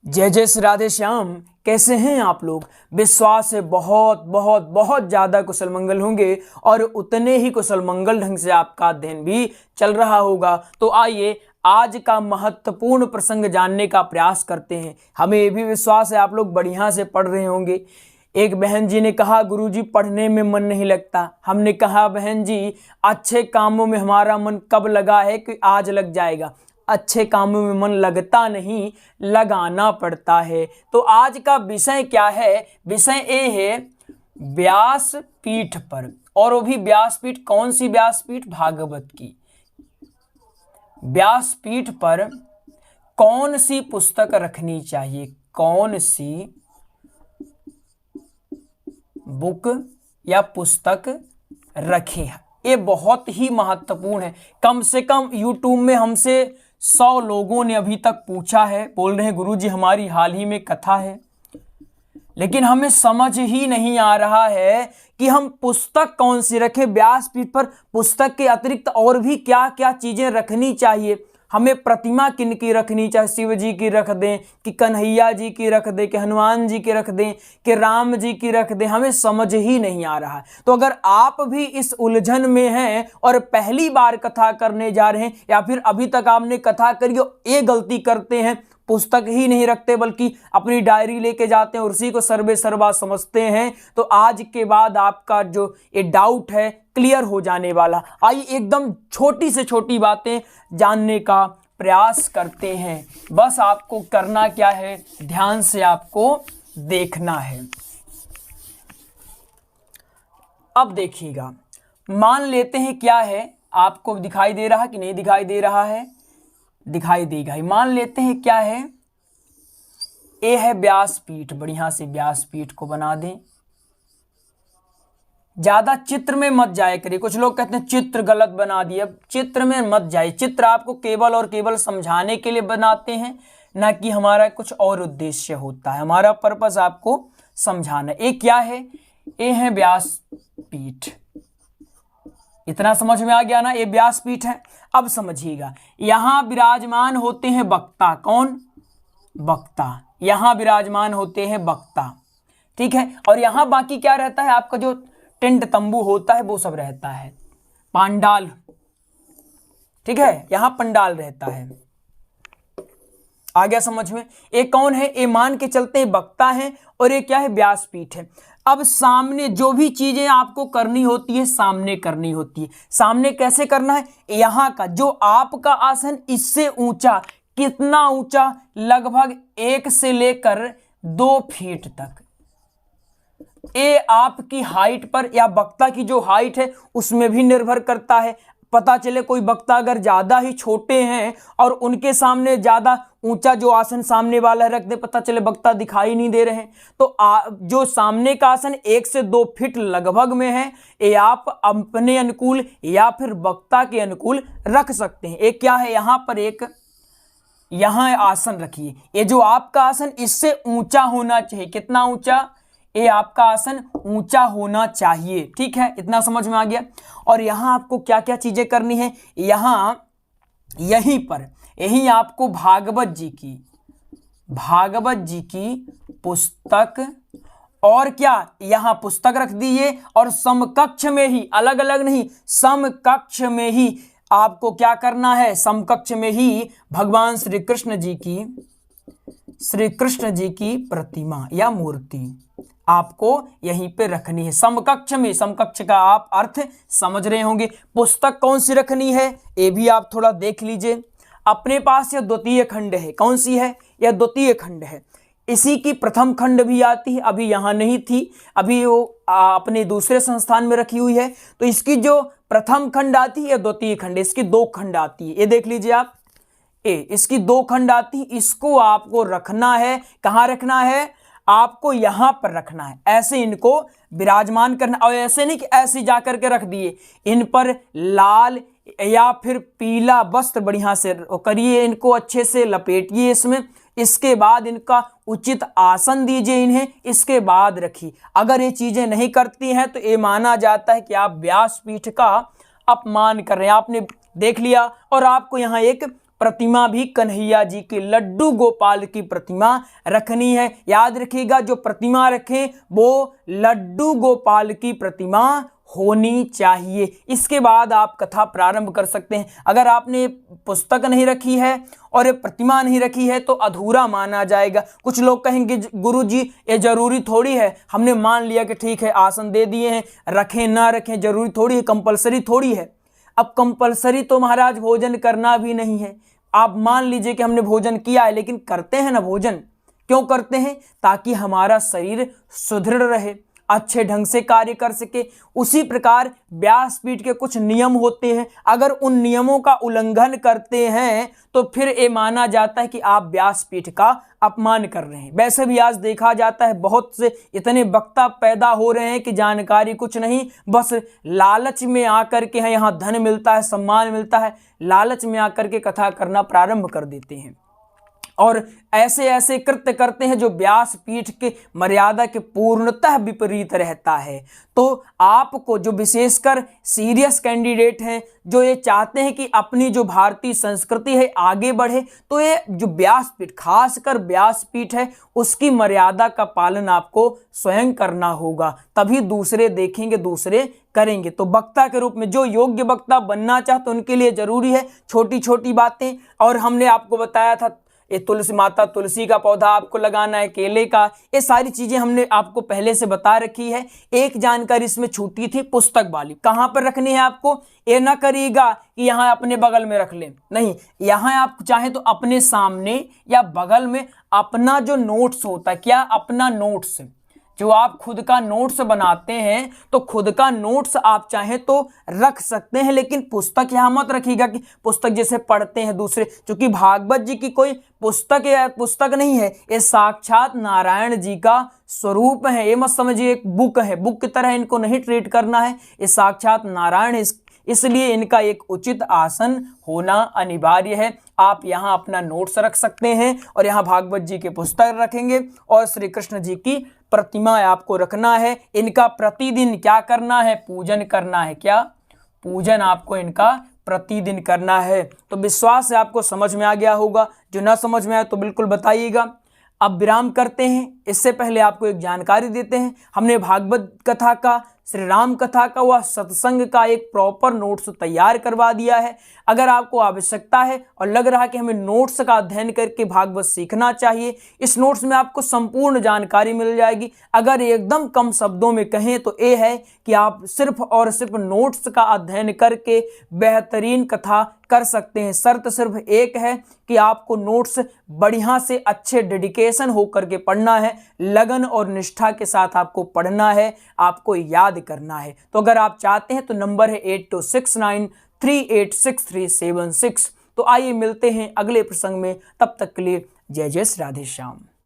जय जय श्री राधे श्याम। कैसे हैं आप लोग? विश्वास है बहुत बहुत बहुत ज़्यादा कुशल मंगल होंगे और उतने ही कुशल मंगल ढंग से आपका अध्ययन भी चल रहा होगा। तो आइए आज का महत्वपूर्ण प्रसंग जानने का प्रयास करते हैं। हमें ये भी विश्वास है आप लोग बढ़िया से पढ़ रहे होंगे। एक बहन जी ने कहा गुरुजी पढ़ने में मन नहीं लगता। हमने कहा बहन जी अच्छे कामों में हमारा मन कब लगा है कि आज लग जाएगा। अच्छे कामों में मन लगता नहीं, लगाना पड़ता है। तो आज का विषय क्या है? विषय ये है व्यास पीठ पर, और वो भी व्यासपीठ। कौन सी व्यासपीठ? भागवत की व्यासपीठ पर कौन सी पुस्तक रखनी चाहिए, कौन सी बुक या पुस्तक रखें। ये बहुत ही महत्वपूर्ण है। कम से कम YouTube में हमसे 100 लोगों ने अभी तक पूछा है, बोल रहे हैं गुरुजी हमारी हाल ही में कथा है, लेकिन हमें समझ ही नहीं आ रहा है कि हम पुस्तक कौन सी रखें। व्यासपीठ पर पुस्तक के अतिरिक्त और भी क्या क्या चीजें रखनी चाहिए। हमें प्रतिमा किन की रखनी चाहिए? शिव जी की रख दें कि कन्हैया जी की रख दें कि हनुमान जी की रख दें कि राम जी की रख दें? हमें समझ ही नहीं आ रहा है। तो अगर आप भी इस उलझन में हैं और पहली बार कथा करने जा रहे हैं या फिर अभी तक आपने कथा करी हो, ये गलती करते हैं, पुस्तक ही नहीं रखते बल्कि अपनी डायरी लेके जाते हैं और उसी को सर्वे सर्वा समझते हैं, तो आज के बाद आपका जो ये डाउट है क्लियर हो जाने वाला। आइए एकदम छोटी से छोटी बातें जानने का प्रयास करते हैं। बस आपको करना क्या है, ध्यान से आपको देखना है। अब देखिएगा, मान लेते हैं क्या है, आपको दिखाई दे रहा कि नहीं दिखाई दे रहा है? दिखाई देगा ही। मान लेते हैं क्या है, ये है व्यासपीठ। बढ़िया से व्यासपीठ को बना दें। ज्यादा चित्र में मत जाए करिए। कुछ लोग कहते हैं चित्र गलत बना दिया। चित्र में मत जाए। चित्र आपको केवल और केवल समझाने के लिए बनाते हैं, ना कि हमारा कुछ और उद्देश्य होता है। हमारा पर्पस आपको समझाना। ये क्या है? ये है व्यासपीठ। इतना समझ में आ गया ना? ये व्यासपीठ है। अब समझिएगा, यहां विराजमान होते हैं वक्ता। कौन? वक्ता। यहां विराजमान होते हैं वक्ता, ठीक है। और यहां बाकी क्या रहता है? आपका जो टेंट तंबू होता है वो सब रहता है, पांडाल, ठीक है। यहां पंडाल रहता है। आ गया समझ में? ये कौन है? ये मान के चलते हैं वक्ता है, और ये क्या है? व्यासपीठ है। अब सामने जो भी चीजें आपको करनी होती है सामने करनी होती है। सामने कैसे करना है? यहां का जो आपका आसन इससे ऊंचा, कितना ऊंचा? लगभग 1 से लेकर 2 फीट तक। ये आपकी हाइट पर या वक्ता की जो हाइट है उसमें भी निर्भर करता है। पता चले कोई वक्ता अगर ज्यादा ही छोटे हैं और उनके सामने ज्यादा ऊंचा जो आसन सामने वाला रख दे, पता चले वक्ता दिखाई नहीं दे रहे हैं, तो जो सामने का आसन 1 से 2 फीट लगभग में है, ये आप अपने अनुकूल या फिर वक्ता के अनुकूल रख सकते हैं। एक क्या है, यहां पर एक यहां आसन रखिए। ये जो आपका आसन इससे ऊंचा होना चाहिए। कितना ऊंचा? ये आपका आसन ऊंचा होना चाहिए, ठीक है। इतना समझ में आ गया। और यहां आपको क्या क्या चीजें करनी है? यहां यहीं पर यहीं आपको भागवत जी की पुस्तक, और क्या यहां पुस्तक रख दीजिए, और समकक्ष में ही, अलग अलग नहीं, समकक्ष में ही आपको क्या करना है? समकक्ष में ही भगवान श्री कृष्ण जी की प्रतिमा या मूर्ति आपको यहीं पे रखनी है, समकक्ष में। समकक्ष का आप अर्थ समझ रहे होंगे। पुस्तक कौन सी रखनी है ये भी आप थोड़ा देख लीजिए। अपने पास यह द्वितीय खंड है। कौन सी है? यह द्वितीय खंड है। इसी की प्रथम खंड भी आती है, अभी यहां नहीं थी, अभी वो अपने दूसरे संस्थान में रखी हुई है। तो इसकी जो प्रथम खंड आती है, द्वितीय खंड, इसकी 2 खंड आती है। ये देख लीजिए आप, इसकी 2 खंड आती है। इसको आपको रखना है। कहां रखना है? आपको यहां पर रखना है। ऐसे इनको विराजमान करना, और ऐसे नहीं कि ऐसे जाकर के रख दिए। इन पर लाल या फिर पीला वस्त्र बढ़िया से करिए, इनको अच्छे से लपेटिए इसमें। इसके बाद इनका उचित आसन दीजिए इन्हें, इसके बाद रखिए। अगर ये चीजें नहीं करती हैं तो ये माना जाता है कि आप व्यासपीठ का अपमान कर रहे हैं। आपने देख लिया, और आपको यहाँ एक प्रतिमा भी कन्हैया जी की, लड्डू गोपाल की प्रतिमा रखनी है। याद रखिएगा, जो प्रतिमा रखें वो लड्डू गोपाल की प्रतिमा होनी चाहिए। इसके बाद आप कथा प्रारंभ कर सकते हैं। अगर आपने पुस्तक नहीं रखी है और ये प्रतिमा नहीं रखी है तो अधूरा माना जाएगा। कुछ लोग कहेंगे गुरुजी ये जरूरी थोड़ी है, हमने मान लिया कि ठीक है आसन दे दिए हैं, रखें ना रखें जरूरी थोड़ी है, कंपलसरी थोड़ी है। अब कंपलसरी तो महाराज भोजन करना भी नहीं है। आप मान लीजिए कि हमने भोजन किया है, लेकिन करते हैं ना भोजन। क्यों करते हैं? ताकि हमारा शरीर सुदृढ़ रहे, अच्छे ढंग से कार्य कर सके। उसी प्रकार व्यासपीठ के कुछ नियम होते हैं, अगर उन नियमों का उल्लंघन करते हैं तो फिर ये माना जाता है कि आप व्यासपीठ का अपमान कर रहे हैं। वैसे भी आज देखा जाता है बहुत से इतने वक्ता पैदा हो रहे हैं कि जानकारी कुछ नहीं, बस लालच में आकर के हैं, यहाँ धन मिलता है, सम्मान मिलता है, लालच में आकर के कथा करना प्रारंभ कर देते हैं और ऐसे ऐसे कृत्य करते हैं जो व्यासपीठ के मर्यादा के पूर्णतः विपरीत रहता है। तो आपको जो विशेषकर सीरियस कैंडिडेट हैं, जो ये चाहते हैं कि अपनी जो भारतीय संस्कृति है आगे बढ़े, तो ये जो व्यासपीठ, खासकर व्यासपीठ है, उसकी मर्यादा का पालन आपको स्वयं करना होगा, तभी दूसरे देखेंगे, दूसरे करेंगे। तो वक्ता के रूप में जो योग्य वक्ता बनना चाहते उनके लिए जरूरी है छोटी छोटी बातें। और हमने आपको बताया था ये तुलसी, माता तुलसी का पौधा आपको लगाना है, केले का, ये सारी चीजें हमने आपको पहले से बता रखी है। एक जानकारी इसमें छूटी थी, पुस्तक वाली। कहाँ पर रखनी है आपको? ये ना करिएगा कि यहाँ अपने बगल में रख लें, नहीं, यहाँ आप चाहें तो अपने सामने या बगल में अपना जो नोट्स होता है, क्या अपना नोट्स, जो आप खुद का नोट्स बनाते हैं, तो खुद का नोट्स आप चाहें तो रख सकते हैं, लेकिन पुस्तक यहाँ मत रखिएगा कि पुस्तक जैसे पढ़ते हैं दूसरे, क्योंकि भागवत जी की कोई पुस्तक या पुस्तक नहीं है, ये साक्षात नारायण जी का स्वरूप है। ये मत समझिए एक बुक है, बुक की तरह इनको नहीं ट्रीट करना है, ये साक्षात नारायण है, इसलिए इनका एक उचित आसन होना अनिवार्य है। आप यहाँ अपना नोट्स रख सकते हैं और यहाँ भागवत जी के पुस्तक रखेंगे और श्री कृष्ण जी की प्रतिमा आपको रखना है। इनका प्रतिदिन क्या करना है? पूजन करना है। क्या? पूजन आपको इनका प्रतिदिन करना है। तो विश्वास है आपको समझ में आ गया होगा। जो ना समझ में आए तो बिल्कुल बताइएगा। अब विराम करते हैं, इससे पहले आपको एक जानकारी देते हैं। हमने भागवत कथा का, श्री राम कथा का व सत्संग का एक प्रॉपर नोट्स तैयार करवा दिया है। अगर आपको आवश्यकता है और लग रहा है कि हमें नोट्स का अध्ययन करके भागवत सीखना चाहिए, इस नोट्स में आपको संपूर्ण जानकारी मिल जाएगी। अगर एकदम कम शब्दों में कहें तो ये है कि आप सिर्फ और सिर्फ नोट्स का अध्ययन करके बेहतरीन कथा कर सकते हैं। शर्त सिर्फ एक है कि आपको नोट्स बढ़िया से अच्छे डेडिकेशन होकर के पढ़ना है, लगन और निष्ठा के साथ आपको पढ़ना है, आपको याद करना है। तो अगर आप चाहते हैं तो नंबर है 8269386376। तो आइए मिलते हैं अगले प्रसंग में, तब तक के लिए जय जय श्री राधे श्याम।